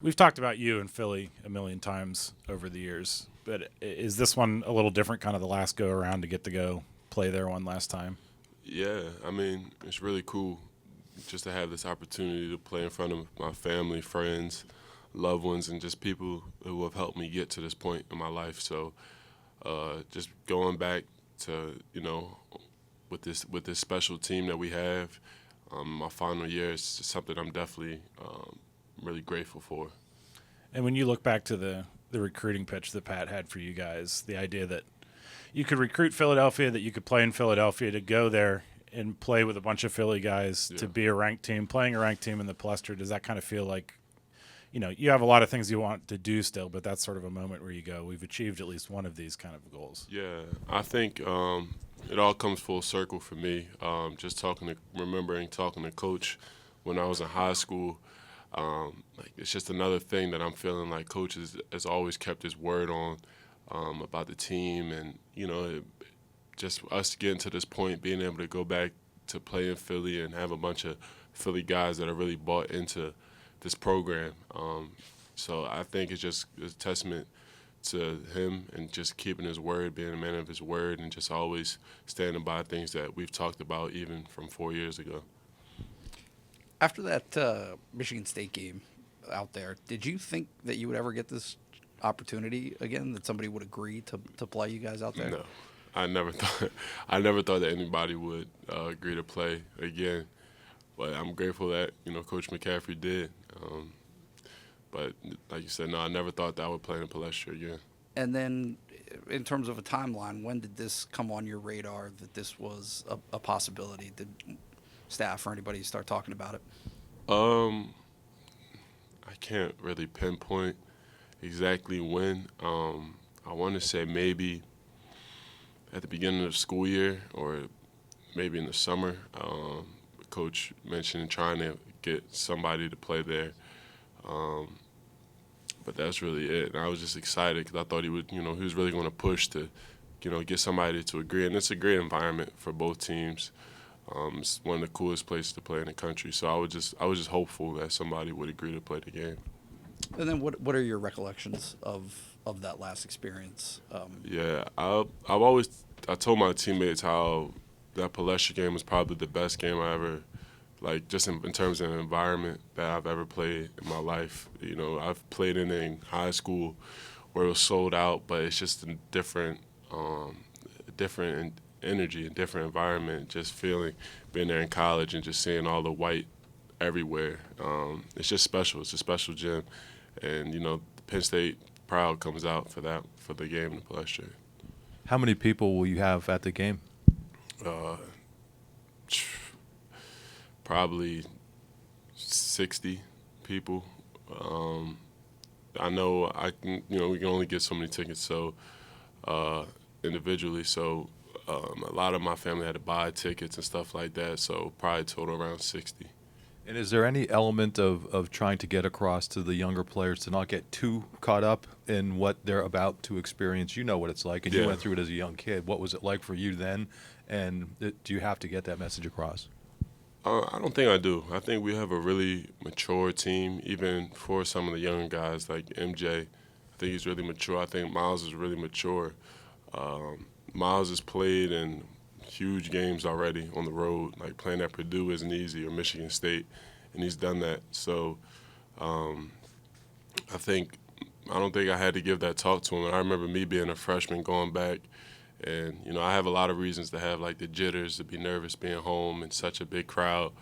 We've talked about you in Philly a million times over the years, but is this one a little different, kind of the last go around to get to go play there one last time? Yeah, I mean, it's really cool just to have this opportunity to play in front of my family, friends, loved ones, and just people who have helped me get to this point in my life. So, just going back to with this special team that we have, my final year is something I'm definitely really grateful for. And when you look back to the recruiting pitch that Pat had for you guys, the idea that you could recruit Philadelphia, that you could play in Philadelphia, to go there and play with a bunch of Philly guys, Yeah. to be a ranked team, playing a ranked team in the Palestra, does that kind of feel like, you have a lot of things you want to do still, but that's sort of a moment where you go, we've achieved at least one of these kind of goals? Yeah, I think it all comes full circle for me. Just remembering talking to Coach when I was in high school. Like it's just another thing that I'm feeling like Coach has always kept his word on about the team, and just us getting to this point, being able to go back to play in Philly and have a bunch of Philly guys that are really bought into this program. So I think it's just a testament to him and just keeping his word, being a man of his word, and just always standing by things that we've talked about even from 4 years ago. After that Michigan State game out there, did you think that you would ever get this opportunity again? That somebody would agree to play you guys out there? No, I never thought I never thought that anybody would agree to play again. But I'm grateful that Coach McCaffrey did. But like you said, no, I never thought that I would play in Palestra again. And then, in terms of a timeline, when did this come on your radar that this was a possibility? Did staff or anybody start talking about it? Um, I can't really pinpoint exactly when. I want to say maybe at the beginning of the school year or maybe in the summer. Coach mentioned trying to get somebody to play there. Um, but that's really it. And I was just excited because I thought he was really going to push to, get somebody to agree. And it's a great environment for both teams. It's one of the coolest places to play in the country. So I was just hopeful that somebody would agree to play the game. And then, what are your recollections of that last experience? Yeah, I told my teammates how that Palestra game was probably the best game I ever, like just in terms of an environment that I've ever played in my life. I've played in high school where it was sold out, but it's just a different energy, a different environment. Just being there in college and just seeing all the white everywhere. It's just special. It's a special gym, and Penn State proud comes out for the game in Palestra. How many people will you have at the game? Uh, Probably 60 people. I know we can only get so many tickets individually, so a lot of my family had to buy tickets and stuff like that, so probably total around 60. And is there any element of trying to get across to the younger players to not get too caught up in what they're about to experience? You know what it's like, and Yeah. you went through it as a young kid. What was it like for you then, and do you have to get that message across? I don't think I do. I think we have a really mature team, even for some of the younger guys like MJ. I think he's really mature. I think Miles is really mature. Miles has played in huge games already on the road. Like playing at Purdue isn't easy, or Michigan State, and he's done that. So um, I don't think I had to give that talk to him. And I remember me being a freshman going back, and I have a lot of reasons to have like the jitters, to be nervous being home in such a big crowd,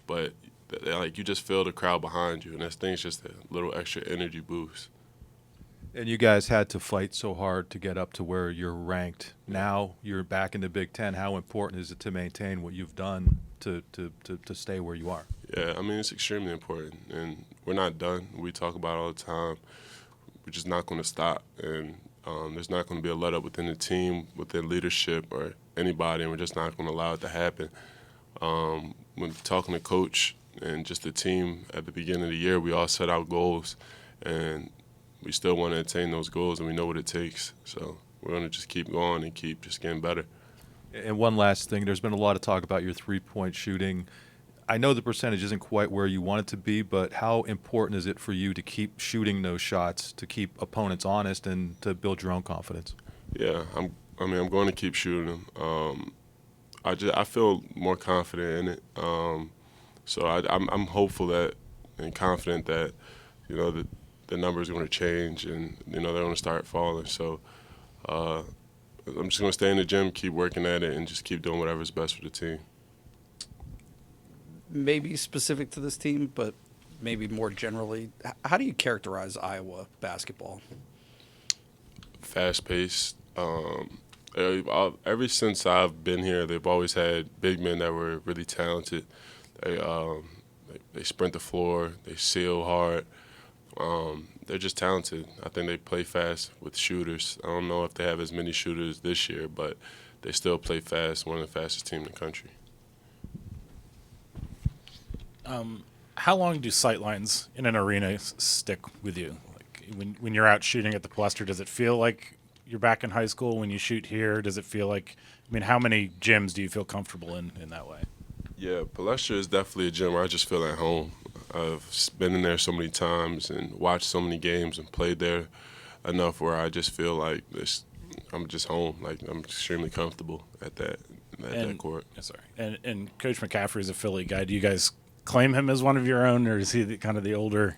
but like you just feel the crowd behind you, and that thing's just a little extra energy boost. And you guys had to fight so hard to get up to where you're ranked. Now you're back in the Big Ten. How important is it to maintain what you've done to stay where you are? Yeah, I mean it's extremely important, and we're not done. We talk about it all the time. We're just not going to stop, and there's not going to be a let up within the team, within leadership, or anybody, and we're just not going to allow it to happen. When talking to Coach and just the team at the beginning of the year, we all set out goals, and we still want to attain those goals, and we know what it takes. So we're going to just keep going and keep just getting better. And one last thing, there's been a lot of talk about your three-point shooting. I know the percentage isn't quite where you want it to be, but how important is it for you to keep shooting those shots, to keep opponents honest, and to build your own confidence? Yeah, I'm going to keep shooting them. I feel more confident in it. So I'm hopeful that and confident that the numbers are going to change and they're going to start falling. So I'm just going to stay in the gym, keep working at it, and just keep doing whatever's best for the team. Maybe specific to this team, but maybe more generally, how do you characterize Iowa basketball? Fast-paced. Ever since I've been here, they've always had big men that were really talented. They sprint the floor, they seal hard. They're just talented. I think they play fast with shooters. I don't know if they have as many shooters this year, but they still play fast, one of the fastest teams in the country. How long do sightlines in an arena stick with you? Like when you're out shooting at the Palestra, does it feel like you're back in high school? When you shoot here, does it feel like, how many gyms do you feel comfortable in that way? Yeah, Palestra is definitely a gym where I just feel at home. I've been in there so many times and watched so many games and played there enough where I just feel like I'm just home. Like I'm extremely comfortable at that court. Sorry. And Coach McCaffrey's a Philly guy. Do you guys claim him as one of your own, or is he kind of the older?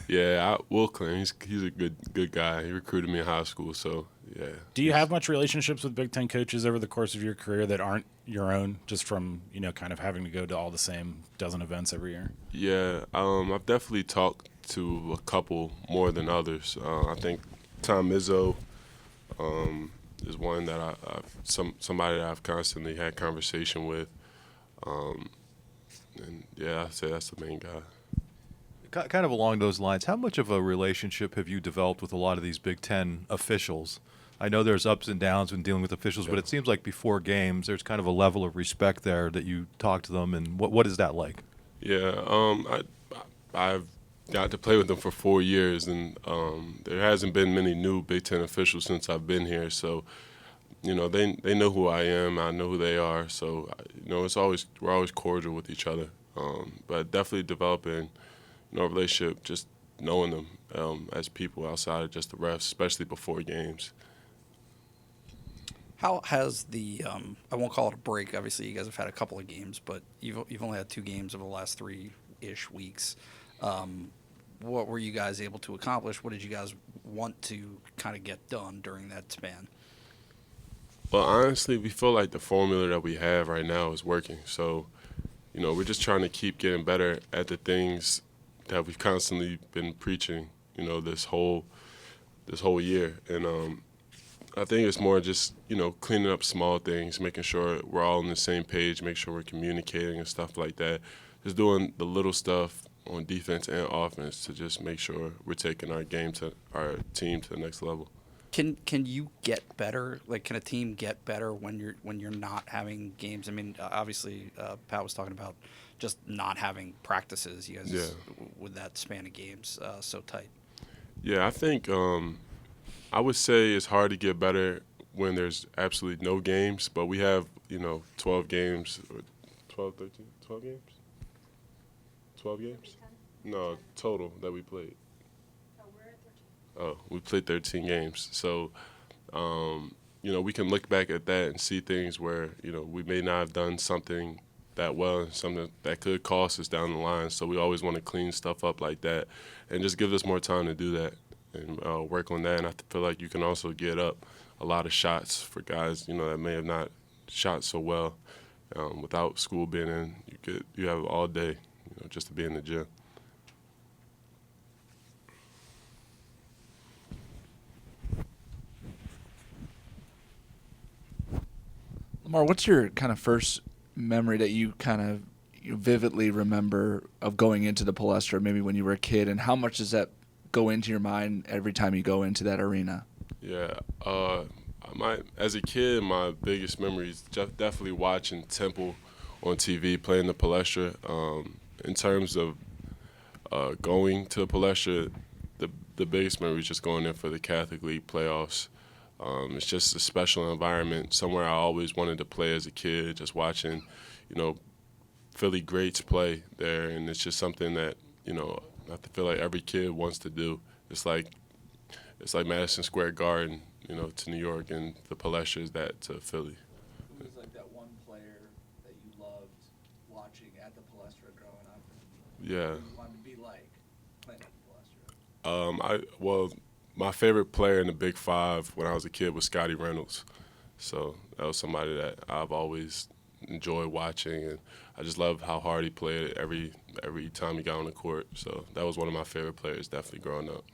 Yeah, I will claim he's a good guy. He recruited me in high school, so yeah. Do you have much relationships with Big Ten coaches over the course of your career that aren't your own, just from kind of having to go to all the same dozen events every year? Yeah, I've definitely talked to a couple more than others. I think Tom Izzo is one that somebody that I've constantly had conversation with. And yeah, I'd say that's the main guy. Kind of along those lines, how much of a relationship have you developed with a lot of these Big Ten officials? I know there's ups and downs when dealing with officials, but it seems like before games there's kind of a level of respect there that you talk to them, and what is that like? Yeah, I've got to play with them for 4 years, and there hasn't been many new Big Ten officials since I've been here, so they know who I am, I know who they are, so we're always cordial with each other. But definitely developing a relationship, just knowing them as people outside of just the refs, especially before games. How has the I won't call it a break. Obviously, you guys have had a couple of games, but you've only had 2 games over the last 3-ish weeks. What were you guys able to accomplish? What did you guys want to kind of get done during that span? Well, honestly, we feel like the formula that we have right now is working. So, we're just trying to keep getting better at the things that we've constantly been preaching, this whole year. And I think it's more just, cleaning up small things, making sure we're all on the same page, make sure we're communicating and stuff like that. Just doing the little stuff on defense and offense to just make sure we're taking our team to the next level. Can you get better? Like, can a team get better when you're not having games? Obviously, Pat was talking about just not having practices. You guys with that span of games so tight. Yeah, I think I would say it's hard to get better when there's absolutely no games, but we have 12 games, 12 games. 12 games? No, total that we played. Oh, we played 13 games. So, we can look back at that and see things where, we may not have done something that well and something that could cost us down the line. So we always want to clean stuff up like that and just give us more time to do that and work on that. And I feel like you can also get up a lot of shots for guys, that may have not shot so well. Without school being in, you have all day, just to be in the gym. Lamar, what's your kind of first memory that you kind of vividly remember of going into the Palestra, maybe when you were a kid, and how much does that go into your mind every time you go into that arena? Yeah, as a kid, my biggest memory is definitely watching Temple on TV, playing the Palestra. In terms of going to Palestra, the biggest memory is just going in for the Catholic League playoffs. It's just a special environment, somewhere I always wanted to play as a kid, just watching, Philly greats play there, and it's just something that, I feel like every kid wants to do. It's like Madison Square Garden, to New York, and the Palestra is that to Philly. Who was like that one player that you loved watching at the Palestra growing up? Yeah. Who you wanted to be like playing at the Palestra? Well, my favorite player in the Big Five when I was a kid was Scotty Reynolds. So that was somebody that I've always enjoyed watching, and I just love how hard he played every time he got on the court. So that was one of my favorite players, definitely growing up.